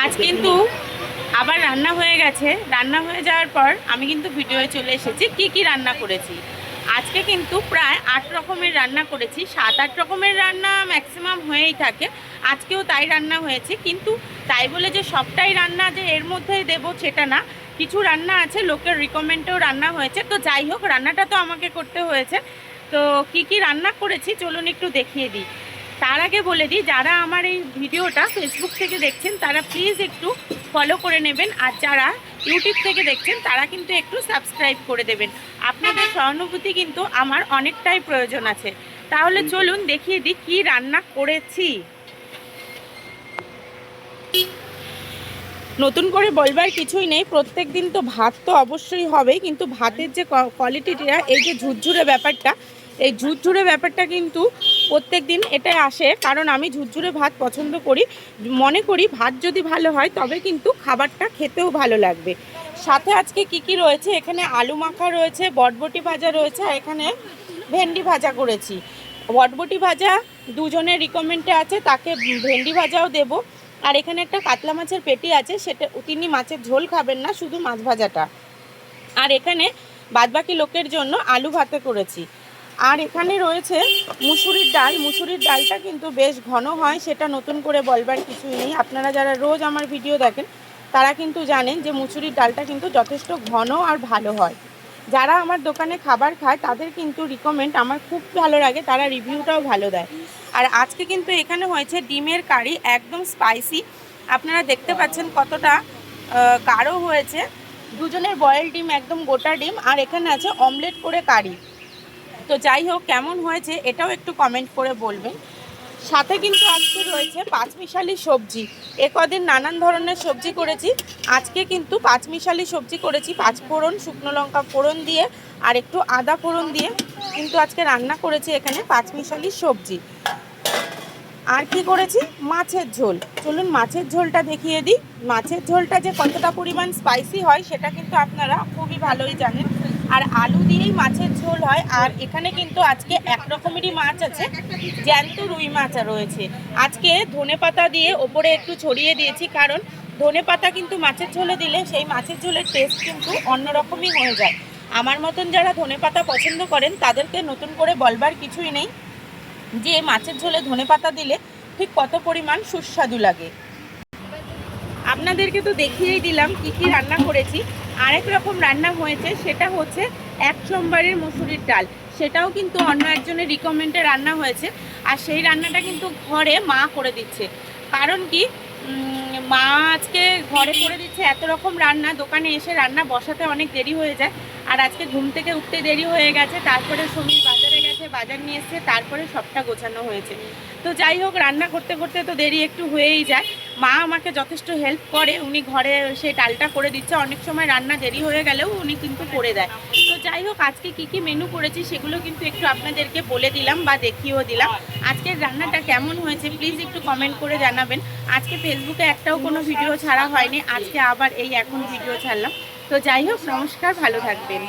আজ কিন্তু আবার রান্না হয়ে গেছে। রান্না হয়ে যাওয়ার পর আমি কিন্তু ভিডিওয়ে চলে এসেছি কি রান্না করেছি। আজকে কিন্তু প্রায় 8 রকমের রান্না করেছি। 7-8 রকমের রান্না ম্যাক্সিমাম হয়েই থাকে। আজকেও তাই রান্না হয়েছে, কিন্তু তাই বলে যে সবটাই রান্না যে এর মধ্যে দেবো সেটা না। কিছু রান্না আছে লোকের রিকমেন্ডেও রান্না হয়েছে। তো যাই হোক, রান্নাটা তো আমাকে করতে হয়েছে। তো কি রান্না করেছি চলুন একটু দেখিয়ে দিই। তার আগে বলে দিই, যারা আমার এই ভিডিওটা ফেসবুক থেকে দেখছেন তারা প্লিজ একটু ফলো করে নেবেন, আর যারা ইউটিউব থেকে দেখছেন তারা কিন্তু একটু সাবস্ক্রাইব করে দেবেন। আপনাদের সহানুভূতি কিন্তু আমার অনেকটাই প্রয়োজন আছে। তাহলে চলুন দেখিয়ে দিই কি রান্না করেছি। নতুন করে বলবার কিছুই নেই, প্রত্যেক দিন তো ভাত তো অবশ্যই হবেই, কিন্তু ভাতের যে কোয়ালিটিটা, এই যে ঝুরঝুরে ব্যাপারটা, এই ঝুরঝুরে ব্যাপারটা কিন্তু প্রত্যেক দিন এটা আসে, কারণ আমি ঝুরঝুরে ভাত পছন্দ করি। মনে করি ভাত যদি ভালো হয় তবে কিন্তু খাবারটা খেতেও ভালো লাগবে। সাথে আজকে কি রয়েছে, এখানে আলু মাখা রয়েছে, বটবটি ভাজা রয়েছে, আর এখানে ভেন্ডি ভাজা করেছি। বটবটি ভাজা দুজনের রিকমেন্ডে আছে, তাকে ভেন্ডি ভাজাও দেবো। আর এখানে একটা কাতলা মাছের পেটি আছে, সেটা তিনি মাছের ঝোল খাবেন না, শুধু মাছ ভাজাটা। আর এখানে বাদবাকি লোকের জন্য আলু ভাতে করেছি। আর এখানে রয়েছে মুসুরির ডাল। মুসুরির ডালটা কিন্তু বেশ ঘন হয়, সেটা নতুন করে বলবার কিছুই নেই। আপনারা যারা রোজ আমার ভিডিও দেখেন তারা কিন্তু জানেন যে মুসুরির ডালটা কিন্তু যথেষ্ট ঘন আর ভালো হয়। যারা আমার দোকানে খাবার খায় তাদের কিন্তু রিকমেন্ড আমার খুব ভালো লাগে, তারা রিভিউটাও ভালো দেয়। আর আজকে কিন্তু এখানে হয়েছে ডিমের কারি, একদম স্পাইসি। আপনারা দেখতে পাচ্ছেন কতটা গাঢ় হয়েছে। দুজনের বয়েল ডিম, একদম গোটা ডিম, আর এখানে আছে অমলেট করে কারি। তো যাই হোক, কেমন হয়েছে এটাও একটু কমেন্ট করে বলবেন। সাথে কিন্তু আজকে রয়েছে পাঁচমিশালি সবজি। কদিন নানান ধরনের সবজি করেছি, আজকে কিন্তু পাঁচমিশালি সবজি করেছি। 5 ফোড়ন, শুকনো লঙ্কা ফোড়ন দিয়ে আর একটু আদা ফোড়ন দিয়ে কিন্তু আজকে রান্না করেছি এখানে পাঁচমিশালি সবজি। আর কি করেছি, মাছের ঝোল। চলুন মাছের ঝোলটা দেখিয়ে দিই। মাছের ঝোলটা যে কতটা পরিমাণ স্পাইসি হয় সেটা কিন্তু আপনারা খুবই ভালোই জানেন। আর আলু দিয়েই মাছের ঝোল হয়। আর এখানে কিন্তু আজকে এক রকমেরই মাছ আছে, জ্যান্ত রুই মাছ রয়েছে। আজকে ধনেপাতা দিয়ে ওপরে একটু ছড়িয়ে দিয়েছি, কারণ ধনেপাতা কিন্তু মাছের ঝোলে দিলে সেই মাছের ঝোলের টেস্ট কিন্তু অন্যরকমই হয়ে যায়। আমার মতন যারা ধনেপাতা পছন্দ করেন তাদেরকে নতুন করে বলবার কিছুই নেই যে মাছের ঝোলে ধনেপাতা দিলে ঠিক কত পরিমাণ সুস্বাদু লাগে। আপনাদেরকে তো দেখিয়েই দিলাম কি রান্না করেছি। আরেক রকম রান্না হয়েছে, সেটা হচ্ছে 1 সোমবারের মুসুরির ডাল। সেটাও কিন্তু অন্য একজনের রিকমেন্ডে রান্না হয়েছে। আর সেই রান্নাটা কিন্তু ঘরে মা করে দিচ্ছে। কারণ কি, মা আজকে ঘরে করে দিচ্ছে। এত রকম রান্না, দোকানে এসে রান্না বসাতে অনেক দেরি হয়ে যায়। আর আজকে ঘুম থেকে উঠতে দেরি হয়ে গেছে, তারপরে সমীর বাজারে গেছে, বাজার নিয়ে এসছে, তারপরে সবটা গোছানো হয়েছে। তো যাই হোক, রান্না করতে করতে তো দেরি একটু হয়েই যায়। মা আমাকে যথেষ্ট হেল্প করে, উনি ঘরে সেই ডালটা করে দিচ্ছে। অনেক সময় রান্না দেরি হয়ে গেলেও উনি কিন্তু করে দেয়। তো যাই হোক, আজকে কি মেনু করেছি সেগুলো কিন্তু একটু আপনাদেরকে বলে দিলাম বা দেখিয়েও দিলাম। আজকের রান্নাটা কেমন হয়েছে প্লিজ একটু কমেন্ট করে জানাবেন। আজকে ফেসবুকে একটাও কোনো ভিডিও ছাড়া হয়নি, আজকে আবার এই এখন ভিডিও ছাড়লাম। তো যাই হোক, নমস্কার, ভালো থাকবেন।